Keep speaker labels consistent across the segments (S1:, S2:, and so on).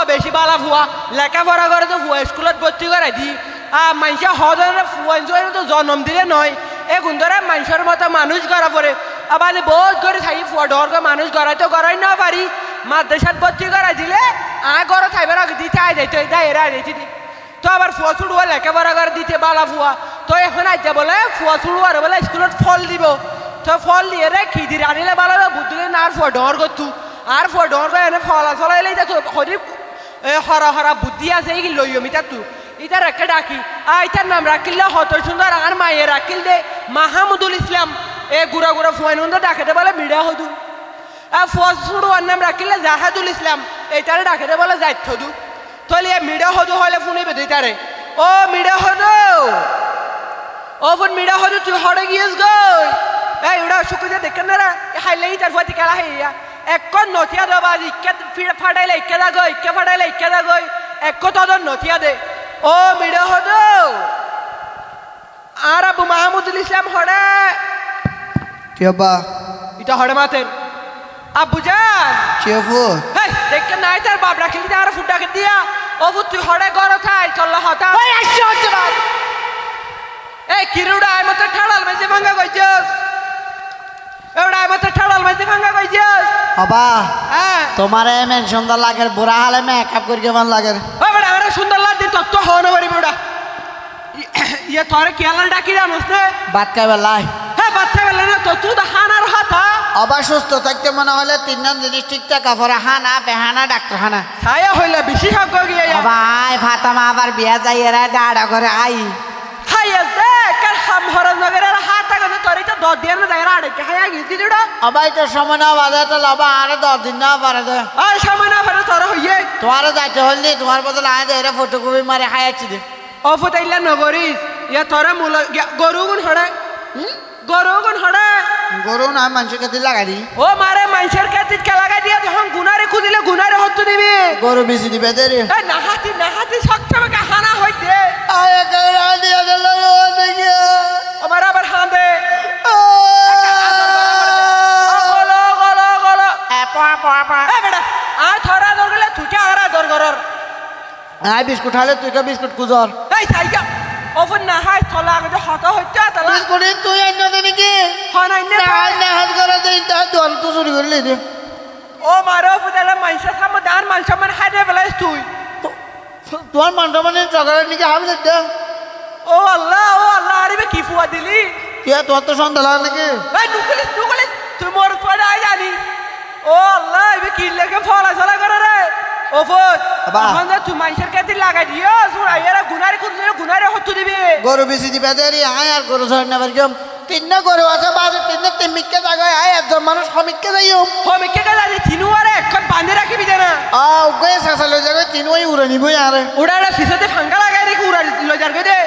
S1: বেশি বালা ফুয়া লেখাপড়া করে তো ফুয়া স্কুলত ভর্তি করাই দি মানুষের হজনের ফুয়ান তো জন্ম দিলে নয় এখন ধরে মানুষের মতো মানুষ করা পরে আবার বহুত করে থাকি ফুয়া ডর করে মানুষ গড়াই তো গড়াই না পারি মাদ্রাসাত ভর্তি করাই দিলে ঘরে থাকবে দিতে আই যাইতো এরা দিতে দি তো আবার ফুয়া ছুড়ুয়া লেখাপড়া করে দিতে বালা ফুয়া তো এখন আইতে বলে ফুয়া ছুড়ুয়ার বলে স্কুলত ফল দিব তো ফল দিয়ে রে খিদির আনিলে ভালো বুদ্ধি না আর ফুয়া ডর করতু আর ফুয়া ডর করে এনে ফলা চলাইলে তো হরি হরা হরা বুদ্ধি আছে এই লইম ইটা তু ইটার একে ডাকি ইটার নাম রাখিলে হত সুন্দর আর মায়ে রাখিল দে মাহমুদুল ইসলাম এ গুড়া গুড়া ফুয়াইন ডাকেতে বলে মিডা হদু ফুয়া ছুড়ুয়ার নাম রাখিলে জাহাদুল ইসলাম এইটারে ডাকেতে বলে যাইত হদু তাহলে মিডা হদু হলে শুনিবে দুইটারে ও মিডা হদু ও ফোন মিডা হদু তুই হরে গিয়েছ গই এই ওটা শুকুজে দেখেন না হাইলে ইটার ফুয়াতি খেলা হাইয়া এক নথিয়া দেবা ইকে ফাটাইলে ইকে দা গই ইকে ফাটাইলে ইকে দা গই এক তদন নথিয়া দে ও মিডা হদু আর আবু মাহমুদুল ইসলাম হরে
S2: কেবা
S1: এটা হরে মাতের আব্বু জান
S2: চেফু
S1: হেই দেখকে নাই তার বাপ রাখিলি আর ফুটাকে দিয়া ও তুই হরে গর থাই চল হতা ওই আসছে হচ্ছে বাদ এই কিরুড়া আই মত ঠাড়াল মাঝে ভাঙা কইছস এওড়া আই মত ঠাড়াল মাঝে ভাঙা কইছস
S2: বাবা
S1: হ্যাঁ
S2: তোমারে মেন সুন্দর লাগে বুড়া হালে মেকআপ করে কেমন লাগে
S1: ও বড় আরে সুন্দর লাগে তত হওয়া পারি বড়া ইয়ে তোরে কেলাল ডাকি জানোস না
S2: ভাত খাইবে লাই
S1: হ্যাঁ বাচ্চা গেল না তো তুই তো হানার হাতা
S2: আবার সুস্থ থাকতে মনে হলে তিনজন জিনিস ঠিকঠাক কাপড় হানা বেহানা ডাক্তার হানা
S1: ছায়া হইলে বিশেষজ্ঞ গিয়ে
S2: বাবা আয় ফাতামা আবার বিয়া যাই এরা দাঁড়া করে আই
S1: হাই দে কার হাম হরন নগরের হাতা গনে তোরে তো 10 দিন না দাঁড়া আড়ে হায়া গিয়েছি জুড়া
S2: আবার তো সময় না বাজে তো লাবা আরে 10 দিন না পারে দে
S1: আর সময় না পারে তোর হইয়ে
S2: তোমার যাইতে হলি তোমার বদলে আয় দে এরা ফটোকপি মারে হায়াচ্ছি দে
S1: ও ফটাইলা নগরিস ইয়া তোরে মূল গরু গুণ হড়ে গরু গুণ হড়ে
S2: গরু না মানুষের কাছে লাগাই দি
S1: ও মারে মানুষের কাছে কে লাগাই দিয়া যখন গুনারে খুদিলে গুনারে হত্তু দিবি
S2: গরু বেশি দিবে দে রে
S1: এই নাহাতি সক্ষমে হানা হইতে
S2: আয় করে দিয়া গেল দেখি
S1: আমার আবার হাঁদে গলো গলো গলো এই বেটা আর থরা দরগলে তুই আর দরগরর
S2: আয় বিস্কুট হালে তুই কে বিস্কুট কুজর
S1: এই ছাইয়া ওফন না হাই থলা আগে হত হইতা তালা
S2: বিস্কুট তুই আইন দে নাকি
S1: হনাই নে
S2: না হাত করে দে তা দল তো চুরি করে লে দে
S1: ও মারো ফুদালা মাইসা সাম দান মানসা মান হাইদে বেলাস তুই
S2: তোমার মানটা মানে জগাড়ে নাকি হাবি দে
S1: ও আল্লাহ আরিবে কি ফুয়া দিলি
S2: কে তোর তো সন্দেহ নাকি
S1: এই নুকলিস তুই মোর পড়ে আই জানি ও আল্লাহ এবে কি লাগে ফলা চলা করে রে ওফত এখন তুই মাইসের কাছে লাগাই দিও সুরা এরা গুনারে হত্তু দিবি
S2: গরু বেশি দিবে দে রে আয় আর গরু ছড় না পারগম তিনটা গরু আছে বাজে তিনটা তিমিককে জায়গায় আয় একজন মানুষ সমিককে যাইও
S1: হমিককে গেলে তিনুয়ারে এখন বাঁধে রাখিবি না
S2: ওকে শেষা লই যাবে তিনুই উড়ে নিবই আরে
S1: উড়ারে ফিসতে ফাঙ্গা লাগাই রেখে উড়া লই যাবে দে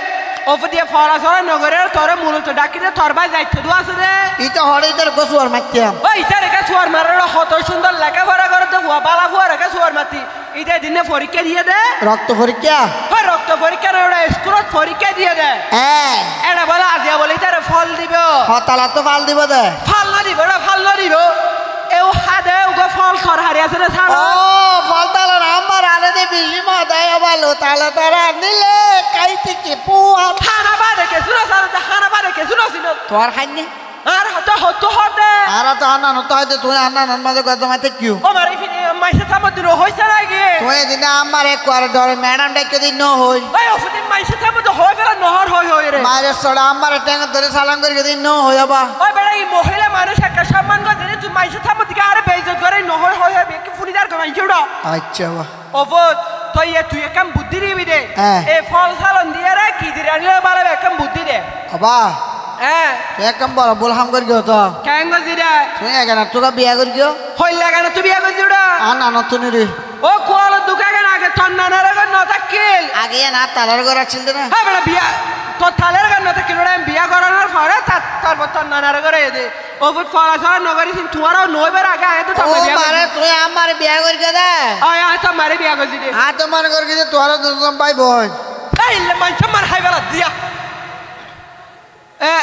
S1: ওফদিয়া ফলা চলা নগরের তোরে মূলত ডাকিতে তোর ভাই যাইতে দু আছে রে
S2: ইটা হড়ে ইটার গোসুয়ার মাইতিয়াম
S1: ওই ইটা রেখা সুয়ার মারার হত সুন্দর লেখাপড়া করে তো হুয়া বালা হুয়া রেখা সুয়ার মাতি ইটা দিনে পরীক্ষা দিয়ে দে
S2: রক্ত পরীক্ষা
S1: ওই রক্ত পরীক্ষা না ওটা স্কুলত পরীক্ষা দিয়ে দে
S2: হ্যাঁ
S1: এটা বলে আজিয়া বলে ইটারে ফল দিব
S2: হতালা তো ফাল দিব দে
S1: ফল না দিব না ফল না দিব এও হাদে ওগো ফল সর হারি আছে না ছাড়ো
S2: ও ফল তালা আমার আরে দে বেশি মাথায় ভালো তাহলে তারা নিলে কাইতে কি পুয়া
S1: হানা বাদে কে শুনো সারা হানা বাদে কে শুনো শুনো
S2: তোর খাইনি
S1: আর হত হতে
S2: আর তো আনা নতো হয়তো তুই আনা নন মাঝে কথা মাতে কিউ
S1: ও মারি ফিনি মাইসে সামুদ্র হইছে নাকি
S2: তুই দিন আমার এক কোয়ার ডরে ম্যাডাম ডাকে দিন ন হই
S1: ওই ওফদিন মাইসে সামুদ্র হই ফেলা নহর হই রে
S2: মারে সড়া আমার ট্যাঙ্গ ধরে সালাম করে দিন ন হই বাবা
S1: ওই বেড়া এই মহিলা মানুষ একটা সম্মান করে দিলে তুই মাইসে সামুদ্র আর বেইজ্জত করে নহর হই কি ফুরিদার করে মাইসে উড়া
S2: আচ্ছা বাবা
S1: ওফদ তুই একদম বুদ্ধি দিবি দে এই ফল সালন দিয়ে রে কি দিরা নিলে ভালো একদম বুদ্ধি দে
S2: বাবা
S1: হ্যাঁ
S2: একদম বড় বলহাম করে গিয়ে তো
S1: কেন দিরা
S2: তুই এখানে তোকে বিয়া করে গিয়ে
S1: হই লাগানো তুই বিয়া করে দিউড়া
S2: আনা নতুন রে
S1: ও কোয়াল দুকাগে না আগে তন্নানার আগে নতাকিল
S2: আগে না তালার ঘর ছিল না
S1: হ্যাঁ বেড়া বিয়া তো থালের গান নতাকিল ওরা বিয়া করানোর পরে তারপর তন্নানার ঘরে দে ও বুট ফলা ছড়া নগরি সিন তোমারও নইবার আগে আয় তো
S2: ও মারে তুই আমার বিয়া করে গিয়ে দে
S1: আয় তো মারে বিয়া করে দিদে
S2: আ তো মনে করে গিয়ে তোরা দুজন পাই বোন
S1: এই লে মান সম্মান হাই বেলা দিয়া এ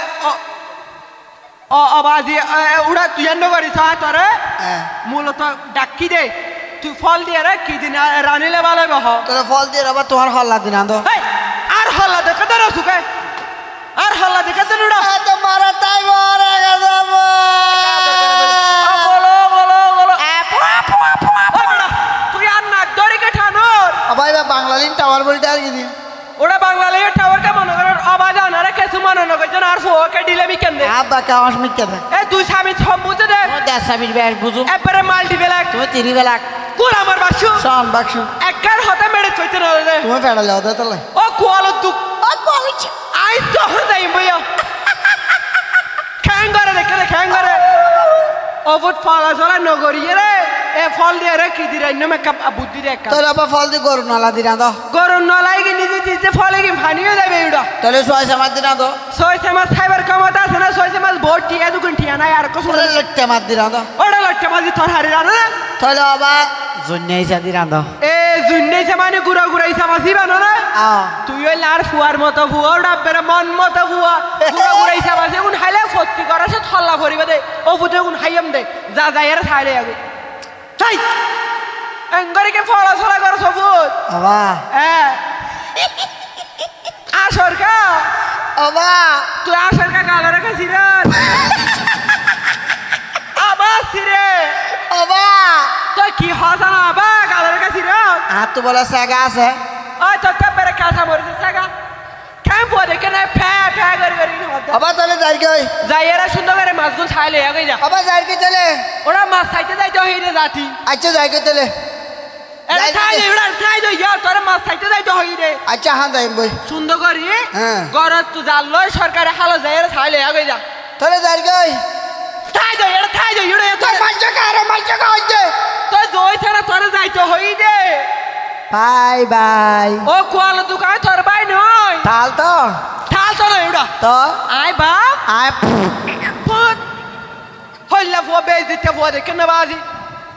S1: ও আবাজি উড়া তুই নগরি সা তোরে মূলত ডাকি দে তুই ফল দিয়ে রে কি দিন রানিলে ভালো বহ
S2: তোরা ফল দিয়ে আবার তোমার হল্লা দিন আন্দো
S1: আর হল্লা দেখে দেন সুখে আর হল্লা দেখে দেন উড়া
S2: তোমার তাই মরে গেছে
S1: বলো বলো বলো তুই আর নাক ধরে কে ঠানোর
S2: ভাই বাংলালিন টাওয়ার বলতে আর কি দিয়ে
S1: ওরা বাংলাদেশের টাওয়ার কে মনে করেন আওয়াজ আনারে কিছু মনে না করছেন আর ফোকে দিলে বিকেন দে
S2: আব্বা কাওয়াস মিকে দে
S1: এ তুই স্বামী সম্বুঝে দে
S2: দেশ সাবির বেশ বুঝু
S1: এবারে মাল্টিপ্লেক
S2: তুমি 30 বেলা
S1: কোন আমার বাসু
S2: শোন বাক্সু
S1: একবার হতে মেরে চইতে না রে
S2: তুমি ফেড়ালে ওদের তাহলে
S1: ও কোয়ালো তুক
S2: ও কোয়ালিটি
S1: আই তো হদাই বইয়া খ্যাং করে দেখে খ্যাং করে অবুত ফলা চলা নগরিয়ে রে এ ফল দিয়ে রে কি দিরাই না মেকআপ বুদ্ধি রে
S2: তোর আবার ফল দিয়ে গরু নালা দিন আন্দো
S1: গরু নলাই কি নিজে দিতে ফলে কি ফানিয়ে যাবে এডা
S2: তাহলে সোয়াই সামার দিন আন্দো
S1: ছয়শে মাস খাইবার ক্ষমতা আছে না ছয়শে মাস ভোট টিয়া দুগুণ টিয়া নাই আর কসু
S2: তোর লট্টা মার দিন আন্দো
S1: ওটা লট্টা মাঝি তোর হারি রানা
S2: তাহলে আবার জন্যাই সা দিন আন্দো
S1: এ জুন্নে মানে গুড়া গুড়া ইসা মাসি বানো না তুই ওই লার ফুয়ার মতো ফুয়া ওটা বেড়ে মন মতো ফুয়া গুড়া গুড়া ইসা মাসি এখন হাইলে ফত্তি করা সে থল্লা ভরিবে দে ও ফুটে এখন হাইয়াম দে যা যাই আর ছাইলে আগে ছাই এঙ্গরিকে ফলা ছলা করো সবুজ
S2: বাবা
S1: হ্যাঁ আসরকা
S2: বাবা
S1: তুই আসরকা গালে রেখেছি রে আবার সিরে
S2: বাবা
S1: তুই কি হসানা আবার গালে রেখেছি রে
S2: আর তো বলে সাগা আছে
S1: ওই তো তেপরে কাঁচা মরেছে সাগা কেন পরে কেন ফ্যা ফ্যা করে করে
S2: বাবা তাহলে যাই গই
S1: যাই এরা সুন্দর করে মাছগুলো ছাইলে আগে যা
S2: বাবা যাই গই তাহলে
S1: ওরা মাছ খাইতে যাইতে হইরে জাতি
S2: আচ্ছা যাই গই তাহলে
S1: এরা খাইলে ওরা খাইলে ইয়া তোরা মাছ খাইতে যাইতে হইরে
S2: আচ্ছা হ্যাঁ যাই বই
S1: সুন্দর করি
S2: হ্যাঁ
S1: গরত তো জানলো সরকারে হালো যাই এরা ছাইলে আগে যা
S2: তাহলে যাই গই
S1: খাই যাই এরা খাই যাই এরা
S2: তোর মাইজা কারে মাইজা হইছে
S1: তো জয় ছাড়া তোরা যাইতে হইরে
S2: বাই বাই
S1: ও কোয়ালো দোকান তোর ভাই নয়
S2: তাল তো
S1: ঠাল তো নয় ওটা
S2: তো
S1: আয় বাপ
S2: আয়
S1: ফুট হইলা ফুয়া বেজ দিতে ফুয়া দেখে না বাজি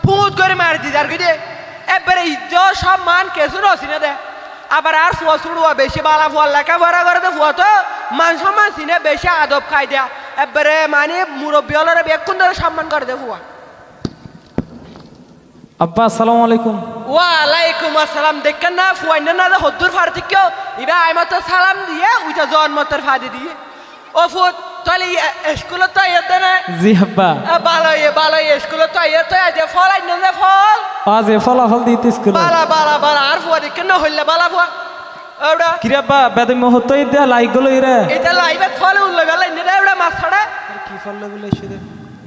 S1: ফুট করে মারি দি যার গিয়ে এবারে ইজ্জত সব মান কেসু রসিনে দে আবার আর ফুয়া ছুড়ুয়া বেশি বালা ফুয়া লেখা ভরা করে দে ফুয়া তো মান সম্মান সিনে বেশি আদব খাই দেয়া এবারে মানে মুরব্বী হলরে বেক্ষণ ধরে সম্মান করে দে ফুয়া
S3: আব্বা আসসালামু আলাইকুম
S1: ওয়ালাইকুম আসসালাম দেখেন না ফুয়াইনা না হদ্দুর ফার থেকে ইবা আইমত সালাম দিয়ে উইটা জন্মতের ফাদি দিয়ে ও ফুট তাহলে স্কুলে তো আইতে না
S3: জি আব্বা
S1: ভালো স্কুলে তো আইতে আজ ফল আইনা না ফল
S3: আজ এ ফলাফল দিতে স্কুলে
S1: বালা আর ফুয়া দেখেন না হইলে বালা ফুয়া ওটা
S3: কিরে আব্বা বেদম মহতো ইদে লাইক গলো ইরে
S1: এটা লাইবে ফল উল্লে গেল ইনে ওটা মাছ ছড়া
S3: কি ফল বলে এসে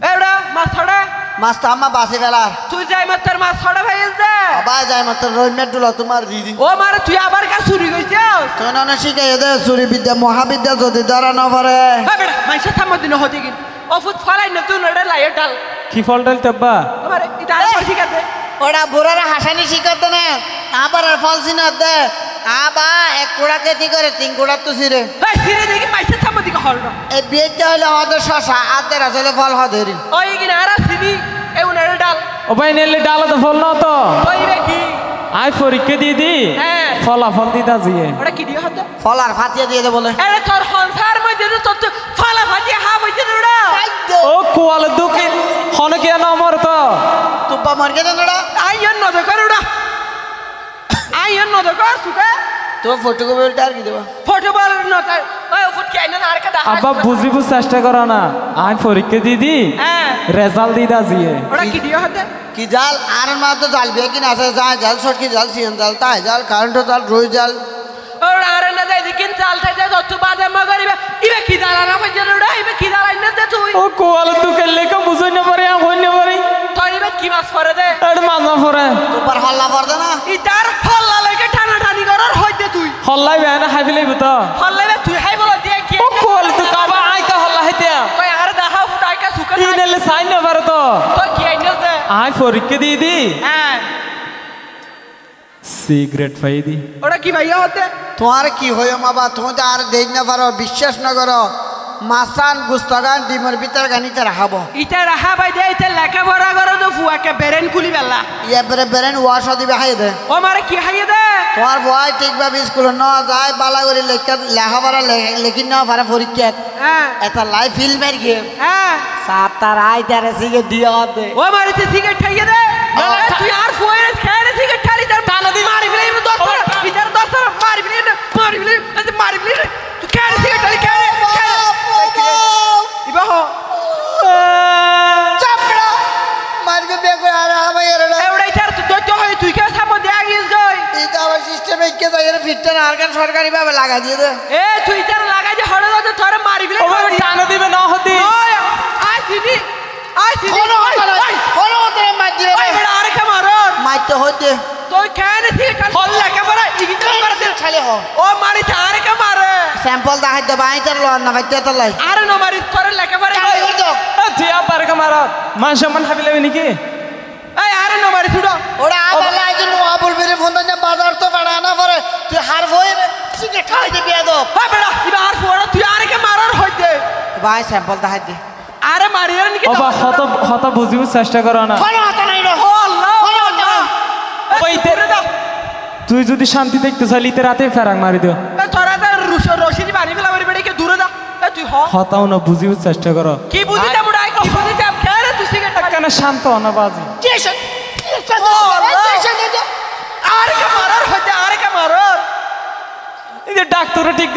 S1: ওটা মাছ ছড়া
S2: মাছ তো আমার বাসে ফেলার
S1: তুই যাই মাত্র মাছ ছড়া ভাইল দে
S2: বাবা যাই মাত্র রইমেট দুলা তোমার দিদি
S1: ও মারে তুই আবার কা চুরি কইছস
S2: তো না শিখাই দে চুরি বিদ্যা মহাবিদ্যা যদি ধরা না পারে
S1: হ্যাঁ বেটা মাইসা থামো দিন হতে গিন ও ফুট ফলাই না তুই নড়ে লাইয়ে ডাল
S3: কি ফল ডালতে আব্বা
S1: তোমার এটা আর ঠিক আছে
S2: ওরা বুড়ারা হাসানি শিখাতে না আবার আর ফল সিনা দে আবা এক কোড়া কেতি করে তিন কোড়া তো সিরে
S1: এই সিরে দেখি মাইসা থামো দিকে হলটা
S2: এই বিয়েতে হলে হদের শশা আদের আসলে ফল হদের
S1: ওই কিনা আর সিনি এ উনারে ডাল
S3: ও ভাই নেলে ডালা তো ফল না তো
S1: ওই রে কি
S3: আই পরীক্ষা দিয়ে দি
S1: হ্যাঁ
S3: ফলাফল দিতা জিয়ে
S1: ওটা কি দিয়ে হতো
S2: ফল আর ফাটিয়ে দিয়ে দে বলে
S1: আরে তোর সংসার মধ্যে তো তোর ফালা ফাটিয়ে হা হইছে ওটা
S3: ও কোয়াল দুকি হনকে না আমার তো
S2: তুব্বা মর গেছে না
S1: আইয়ন নদ কর ওটা আইয়ন নদ কর সুকা
S2: তো ফটো কপি উল্টা আর কি দেবা
S1: ফটো বল নদ ওই ফুট কি আইনা আর কা দা
S3: আব্বা বুঝিব চেষ্টা করো না আই পরীক্ষা দিয়ে দি
S1: হ্যাঁ
S3: রেজাল্ট দিতা জিয়ে
S1: ওটা কি দিয়ে হতো
S2: কি জাল আর মা তো জাল বিয়ে কিনা আছে যায় জাল ছটকি জাল সিএন জাল তাই জাল কারেন্ট জাল রই জাল
S1: ওরা আর না যাই দিকিন চাল থাই যা যত বাদে মগরিবে ইবে কি দালা না কইছে ওটা ইবে কি দালা না দে তুই
S3: ও কোয়াল দুকে লেখা বুঝই না পারে আ হই না পারে
S1: তোর ইবে কি মাছ করে দে
S3: এড মাজা পড়ে
S2: তোর হল্লা পড়দে না
S1: ইতার ফল্লা লাগে টানা টানি করার হইতে তুই
S3: হল্লাই বে না হাইফিলাই বুতা
S1: হল্লাবে তুই হাই বল দিয়ে কি
S3: ও কোয়াল দু কাবা আই কা হল্লা হাইতিয়া
S1: কই আর দেখা ফুটাই কা সুকা
S3: ই নেলে সাইন না পারে তো
S1: তো কি আইনা দে
S3: আই পরীক্ষা দিয়ে দি
S1: হ্যাঁ
S3: সিগারেট পাই দি
S1: ওটা কি ভাইয়া হতে
S2: তোমার কি হয় মাবা তুমি তো আর দেখ না পারো বিশ্বাস না করো মাসান গুস্তগান ডিমের ভিতর গানিতে রাখাবো
S1: ইটা রাহা ভাই দে ইটা লেখা পড়া করো তো ফুয়াকে বেরেন খুলি বেলা
S2: ইয়ারপরে বেরেন ওয়াশ দিবে হাই দে
S1: ও মারে কি হাইয়ে দে
S2: তোমার ভয় ঠিকভাবে স্কুলে ন যায় বালা করে লেখাপড়া লেখি না পারে পরীক্ষা
S1: হ্যাঁ
S2: এটা লাইভ ফিল্মের গেম
S1: হ্যাঁ
S2: সাতটার আইতারে সিগে দিয়ে দে
S1: ও মারে তে সিগারেট খাইয়ে দে তুই আর ফুয়ে খেয়ে সিগারেট খালি তার
S3: টানা দি
S1: মারি ফেলে এমন দশ বিচার দশ মারি ফেলে মারি ফেলে তুই খেয়ে সিগারেট খালি খেয়ে ইবাহ
S2: চাপড়া মারকে বিয়ে করে আর আমায় এর না
S1: এবারে চার তুই দজ্জ হই তুই কে সামনে দেয়া গিয়েছ গই
S2: এই তো আমার সিস্টেমে কে যায় এর ফিটটা না আর কেন সরকারি ভাবে লাগা দিয়ে দে
S1: এ তুই তার লাগাই যে হড়ে দজ্জ তোরে মারি ফেলে
S3: ও ভাই টানা দিবে না হতি
S1: আই সিনি
S2: কোনো হতে মার দিবে
S1: ওই বড় আরে কামার
S2: মারতে হতে
S1: তুই খেয়ে সিগারেট হল একেবারে ইগিটা করে দে
S2: খালি হ
S1: ও মারি আরে কামার
S2: স্যাম্পল দেখাই দে বাই তার লন না বাইতে তো লাই
S1: আরে ন মারি তোরে একেবারে
S2: খালি হই তো
S3: জিয়া পারে কামারা মান সম্মান হাবিলে নাকি
S1: এই আরে ন মারি ছুড়ো
S2: ওরা আবার লাগে নো আবুল বেরে ফোন না বাজার তো বাড়া না পারে তুই হার হই সিগারেট খাই দে বিয়া দো
S1: ওই বড় ইবা আর ফুড়ো তুই আরে কে মারার হইতে
S2: ভাই স্যাম্পল দেখাই দে
S1: আরে মারিয়ার নাকি
S3: ও বা হত বুঝিব চেষ্টা করো না
S2: কোনো হতে নাই রে
S1: ও আল্লাহ
S3: ওই তেরে
S1: দাও
S3: তুই যদি শান্তি দেখতে চাইলি তে রাতে ফেরাক মারি দিও
S1: তোরা তো রশিদি বানি ফেলা মারি বেড়ে কে দূরে দা তুই হ
S3: হতাও না বুঝিব চেষ্টা করো
S1: কি বুঝিতে মুড়াই কি বুঝিতে খেয়ে তুই সিগারেট
S3: কেন শান্ত না বাজি
S2: স্টেশন
S1: আরে কে মারার হইতে আরে কে মারার
S3: এই যে ডাক্তার ঠিক